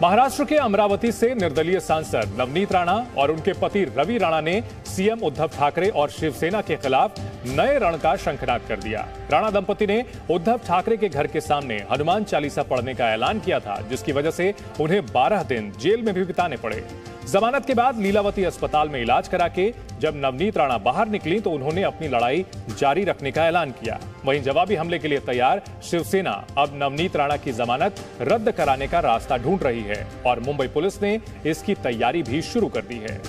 महाराष्ट्र के अमरावती से निर्दलीय सांसद नवनीत राणा और उनके पति रवि राणा ने सीएम उद्धव ठाकरे और शिवसेना के खिलाफ नए रण का शंखनाद कर दिया। राणा दंपति ने उद्धव ठाकरे के घर के सामने हनुमान चालीसा पढ़ने का ऐलान किया था, जिसकी वजह से उन्हें 12 दिन जेल में भी बिताने पड़े। जमानत के बाद लीलावती अस्पताल में इलाज करा के जब नवनीत राणा बाहर निकली तो उन्होंने अपनी लड़ाई जारी रखने का ऐलान किया। वहीं जवाबी हमले के लिए तैयार शिवसेना अब नवनीत राणा की जमानत रद्द कराने का रास्ता ढूंढ रही है और मुंबई पुलिस ने इसकी तैयारी भी शुरू कर दी है।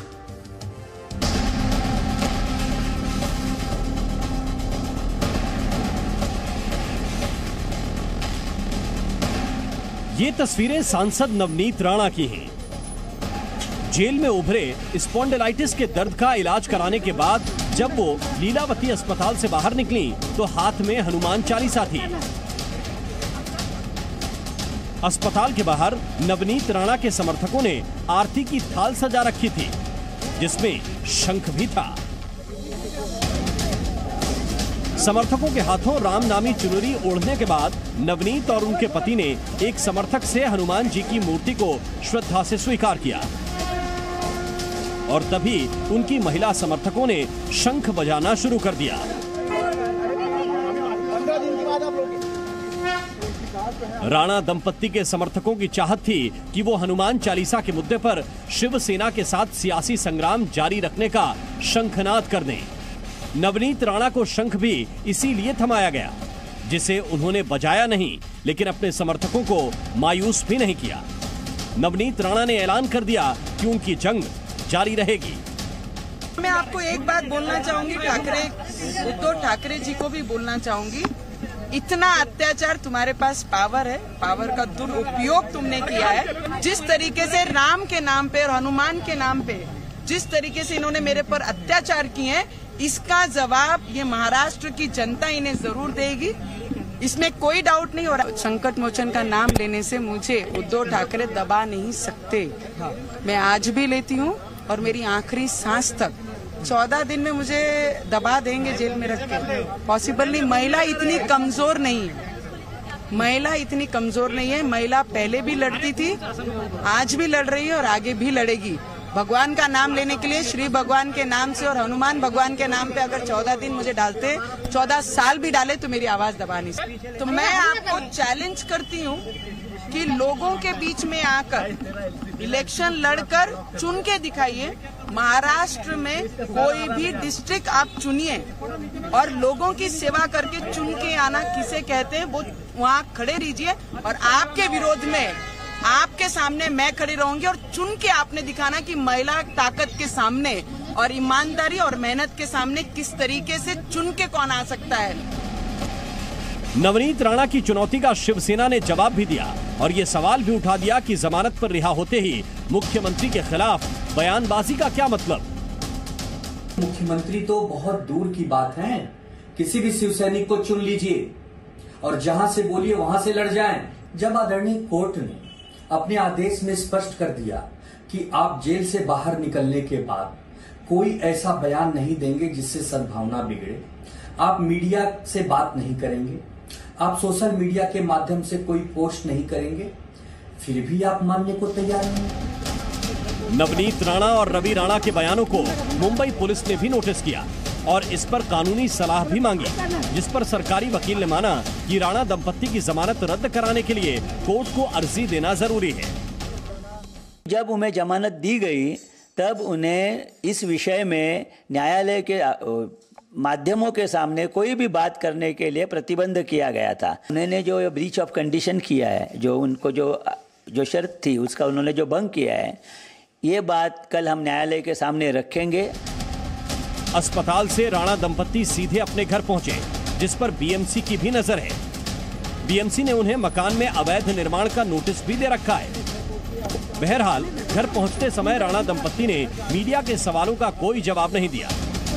ये तस्वीरें सांसद नवनीत राणा की हैं। जेल में उभरे स्पॉन्डिलाइटिस के दर्द का इलाज कराने के बाद जब वो लीलावती अस्पताल से बाहर निकली तो हाथ में हनुमान चालीसा थी। अस्पताल के बाहर नवनीत राणा के समर्थकों ने आरती की थाल सजा रखी थी, जिसमें शंख भी था। समर्थकों के हाथों राम नामी चुनरी ओढ़ने के बाद नवनीत और उनके पति ने एक समर्थक से हनुमान जी की मूर्ति को श्रद्धा से स्वीकार किया और तभी उनकी महिला समर्थकों ने शंख बजाना शुरू कर दिया। राणा दंपत्ति के समर्थकों की चाहत थी कि वो हनुमान चालीसा के मुद्दे पर शिवसेना के साथ सियासी संग्राम जारी रखने का शंखनाद कर दें। नवनीत राणा को शंख भी इसीलिए थमाया गया, जिसे उन्होंने बजाया नहीं, लेकिन अपने समर्थकों को मायूस भी नहीं किया। नवनीत राणा ने ऐलान कर दिया कि उनकी जंग जारी रहेगी। मैं आपको एक बात बोलना चाहूंगी, उद्धव ठाकरे जी को भी बोलना चाहूंगी, इतना अत्याचार तुम्हारे पास पावर है, पावर का दुरुपयोग तुमने किया है। जिस तरीके से राम के नाम पे और हनुमान के नाम पे जिस तरीके से इन्होंने मेरे पर अत्याचार किए हैं, इसका जवाब ये महाराष्ट्र की जनता इन्हें जरूर देगी, इसमें कोई डाउट नहीं। और संकट मोचन का नाम लेने से मुझे उद्धव ठाकरे दबा नहीं सकते। मैं आज भी लेती हूँ और मेरी आखिरी सांस तक 14 दिन में मुझे दबा देंगे जेल में रख के, पॉसिबल नहीं। महिला इतनी कमजोर नहीं है, महिला इतनी कमजोर नहीं है। महिला पहले भी लड़ती थी, आज भी लड़ रही है और आगे भी लड़ेगी। भगवान का नाम लेने के लिए, श्री भगवान के नाम से और हनुमान भगवान के नाम पे अगर 14 दिन मुझे डालते, 14 साल भी डाले तो मेरी आवाज दबा नहीं सकती। तो मैं आपको चैलेंज करती हूँ कि लोगों के बीच में आकर इलेक्शन लड़कर चुन के दिखाइए। महाराष्ट्र में कोई भी डिस्ट्रिक्ट आप चुनिए और लोगों की सेवा करके चुन के आना किसे कहते हैं, वो वहाँ खड़े रहिए और आपके विरोध में आपके सामने मैं खड़ी रहूंगी और चुन के आपने दिखाना कि महिला ताकत के सामने और ईमानदारी और मेहनत के सामने किस तरीके से चुन के कौन आ सकता है। नवनीत राणा की चुनौती का शिवसेना ने जवाब भी दिया और ये सवाल भी उठा दिया कि जमानत पर रिहा होते ही मुख्यमंत्री के खिलाफ बयानबाजी का क्या मतलब। मुख्यमंत्री तो बहुत दूर की बात है, किसी भी शिव सैनिक को चुन लीजिए और जहां से बोलिए वहां से लड़ जाएं। जब आदरणीय कोर्ट ने अपने आदेश में स्पष्ट कर दिया कि आप जेल से बाहर निकलने के बाद कोई ऐसा बयान नहीं देंगे जिससे सद्भावना बिगड़े, आप मीडिया से बात नहीं करेंगे, आप सोशल मीडिया के माध्यम से कोई पोस्ट नहीं करेंगे, फिर भी आप मानने को तैयार नहीं। नवनीत राणा और रवि राणा के बयानों को मुंबई पुलिस ने भी नोटिस किया और इस पर कानूनी सलाह भी मांगी, जिस पर सरकारी वकील ने माना कि राणा दंपत्ति की जमानत रद्द कराने के लिए कोर्ट को अर्जी देना जरूरी है। जब उन्हें जमानत दी गई तब उन्हें इस विषय में न्यायालय के माध्यमों के सामने कोई भी बात करने के लिए प्रतिबंध किया गया था। उन्होंने जो ब्रीच ऑफ कंडीशन किया है, जो उनको जो शर्त थी उसका उन्होंने जो भंग किया है, ये बात कल हम न्यायालय के सामने रखेंगे। अस्पताल से राणा दंपत्ति सीधे अपने घर पहुंचे, जिस पर बीएमसी की भी नजर है। बीएमसी ने उन्हें मकान में अवैध निर्माण का नोटिस भी दे रखा है। बहरहाल घर पहुंचते समय राणा दंपत्ति ने मीडिया के सवालों का कोई जवाब नहीं दिया।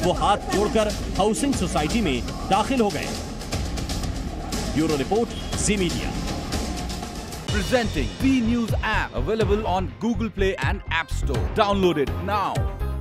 वो हाथ जोड़कर हाउसिंग सोसाइटी में दाखिल हो गए। Bureau report, ji media. Presenting B News app, available on Google Play and App Store. Download it now.